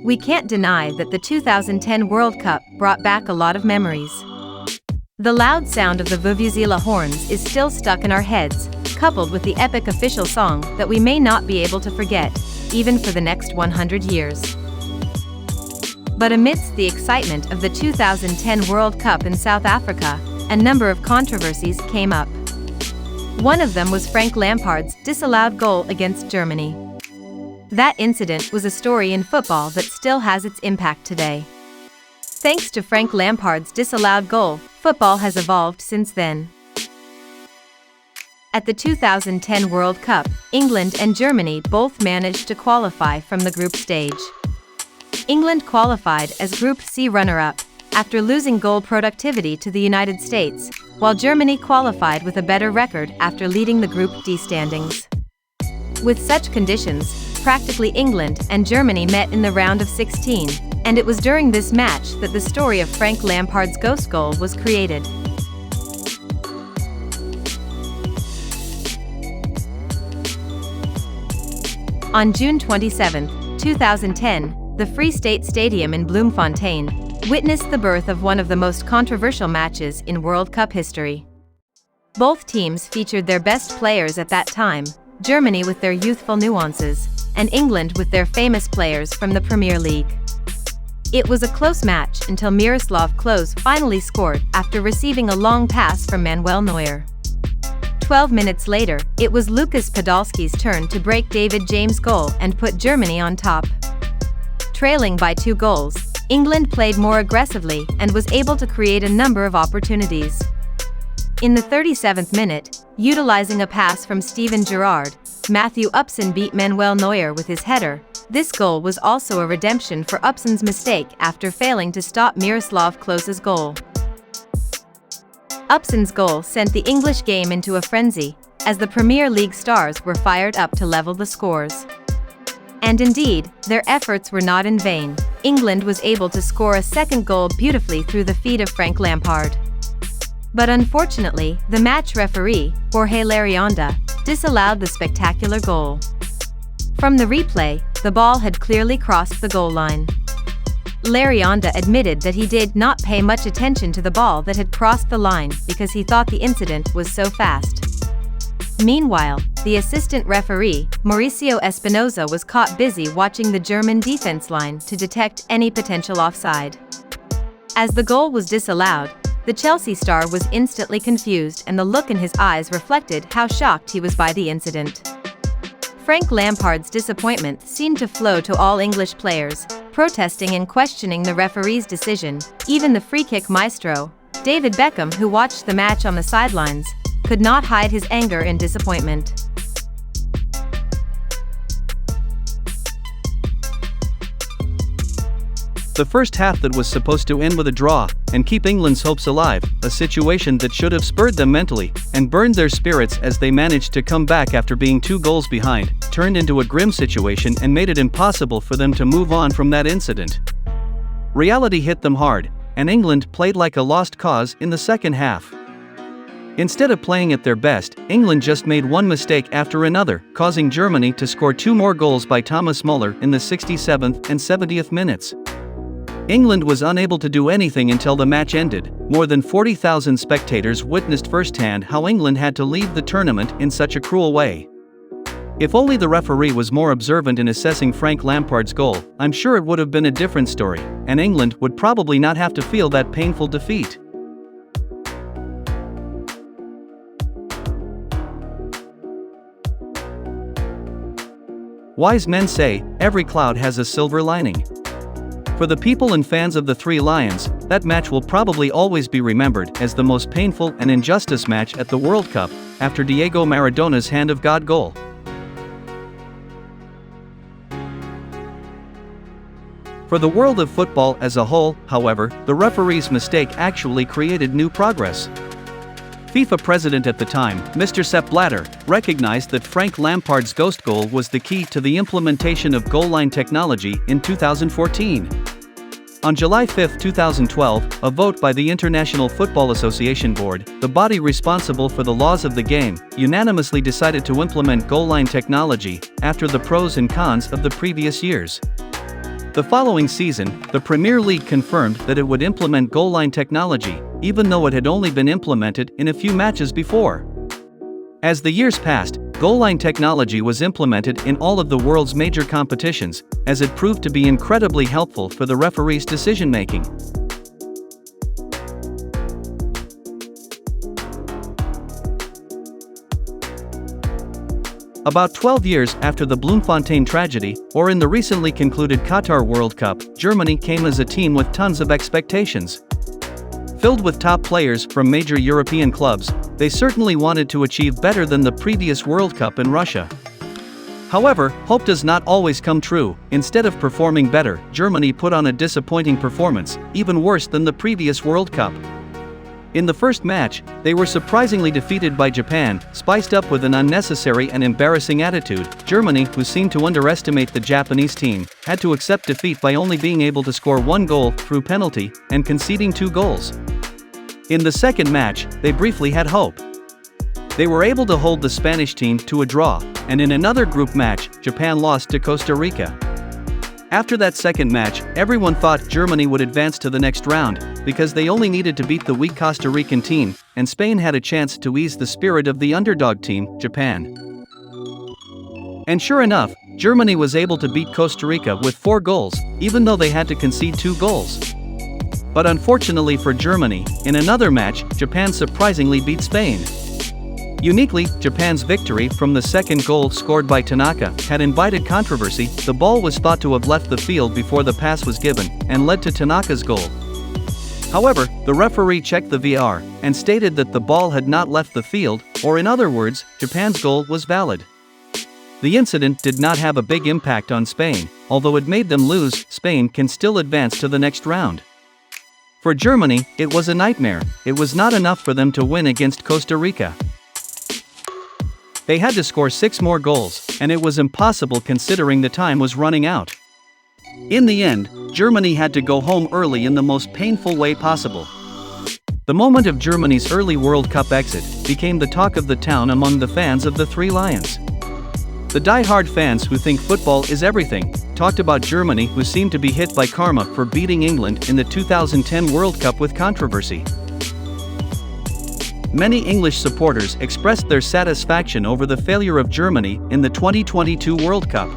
We can't deny that the 2010 World Cup brought back a lot of memories. The loud sound of the vuvuzela horns is still stuck in our heads, coupled with the epic official song that we may not be able to forget, even for the next 100 years. But amidst the excitement of the 2010 World Cup in South Africa, a number of controversies came up. One of them was Frank Lampard's disallowed goal against Germany. That incident was a story in football that still has its impact today. Thanks to Frank Lampard's disallowed goal, football has evolved since then. At the 2010 World Cup, England and Germany both managed to qualify from the group stage. England qualified as Group C runner-up, after losing goal productivity to the United States, while Germany qualified with a better record after leading the Group D standings. With such conditions, practically England and Germany met in the round of 16, and it was during this match that the story of Frank Lampard's ghost goal was created. On June 27, 2010, the Free State Stadium in Bloemfontein witnessed the birth of one of the most controversial matches in World Cup history. Both teams featured their best players at that time, Germany with their youthful nuances, and England with their famous players from the Premier League. It was a close match until Miroslav Klose finally scored after receiving a long pass from Manuel Neuer. 12 minutes later, it was Lucas Podolski's turn to break David James' goal and put Germany on top. Trailing by 2 goals, England played more aggressively and was able to create a number of opportunities. In the 37th minute, utilizing a pass from Steven Gerrard, Matthew Upson beat Manuel Neuer with his header. This goal was also a redemption for Upson's mistake after failing to stop Miroslav Klose's goal. Upson's goal sent the English game into a frenzy, as the Premier League stars were fired up to level the scores. And indeed, their efforts were not in vain. England was able to score a second goal beautifully through the feet of Frank Lampard. But unfortunately, the match referee, Jorge Larionda, disallowed the spectacular goal. From the replay, the ball had clearly crossed the goal line. Larionda admitted that he did not pay much attention to the ball that had crossed the line because he thought the incident was so fast. Meanwhile, the assistant referee, Mauricio Espinosa, was caught busy watching the German defense line to detect any potential offside. As the goal was disallowed, the Chelsea star was instantly confused, and the look in his eyes reflected how shocked he was by the incident. Frank Lampard's disappointment seemed to flow to all English players, protesting and questioning the referee's decision. Even the free-kick maestro, David Beckham, who watched the match on the sidelines, could not hide his anger and disappointment. The first half that was supposed to end with a draw and keep England's hopes alive, a situation that should have spurred them mentally and burned their spirits as they managed to come back after being 2 goals behind, turned into a grim situation and made it impossible for them to move on from that incident. Reality hit them hard, and England played like a lost cause in the second half. Instead of playing at their best, England just made one mistake after another, causing Germany to score 2 more goals by Thomas Müller in the 67th and 70th minutes. England was unable to do anything until the match ended. More than 40,000 spectators witnessed firsthand how England had to leave the tournament in such a cruel way. If only the referee was more observant in assessing Frank Lampard's goal, I'm sure it would have been a different story, and England would probably not have to feel that painful defeat. Wise men say, every cloud has a silver lining. For the people and fans of the Three Lions, that match will probably always be remembered as the most painful and injustice match at the World Cup, after Diego Maradona's Hand of God goal. For the world of football as a whole, however, the referee's mistake actually created new progress. FIFA president at the time, Mr. Sepp Blatter, recognized that Frank Lampard's ghost goal was the key to the implementation of goal line technology in 2014. On July 5, 2012, a vote by the International Football Association Board, the body responsible for the laws of the game, unanimously decided to implement goal line technology, after the pros and cons of the previous years. The The following season, the Premier League confirmed that it would implement goal line technology, even though it had only been implemented in a few matches before. As the years passed, goal line technology was implemented in all of the world's major competitions, as it proved to be incredibly helpful for the referee's decision-making. About 12 years after the Bloemfontein tragedy, or in the recently concluded Qatar World Cup, Germany came as a team with tons of expectations. Filled with top players from major European clubs, they certainly wanted to achieve better than the previous World Cup in Russia. However, hope does not always come true. Instead of performing better, Germany put on a disappointing performance, even worse than the previous World Cup. In the first match, they were surprisingly defeated by Japan, spiced up with an unnecessary and embarrassing attitude. Germany, who seemed to underestimate the Japanese team, had to accept defeat by only being able to score one goal through penalty and conceding 2 goals. In the second match, they briefly had hope. They were able to hold the Spanish team to a draw, and in another group match, Japan lost to Costa Rica. After that second match, everyone thought Germany would advance to the next round, because they only needed to beat the weak Costa Rican team, and Spain had a chance to ease the spirit of the underdog team, Japan. And sure enough, Germany was able to beat Costa Rica with 4 goals, even though they had to concede 2 goals. But unfortunately for Germany, in another match, Japan surprisingly beat Spain. Uniquely, Japan's victory from the second goal scored by Tanaka had invited controversy. The ball was thought to have left the field before the pass was given, and led to Tanaka's goal. However, the referee checked the VAR, and stated that the ball had not left the field, or in other words, Japan's goal was valid. The incident did not have a big impact on Spain, although it made them lose. Spain can still advance to the next round. For Germany, it was a nightmare. It was not enough for them to win against Costa Rica. They had to score 6 more goals, and it was impossible considering the time was running out. In the end, Germany had to go home early in the most painful way possible. The moment of Germany's early World Cup exit became the talk of the town among the fans of the Three Lions. The die-hard fans who think football is everything talked about Germany, who seemed to be hit by karma for beating England in the 2010 World Cup with controversy. Many English supporters expressed their satisfaction over the failure of Germany in the 2022 World Cup.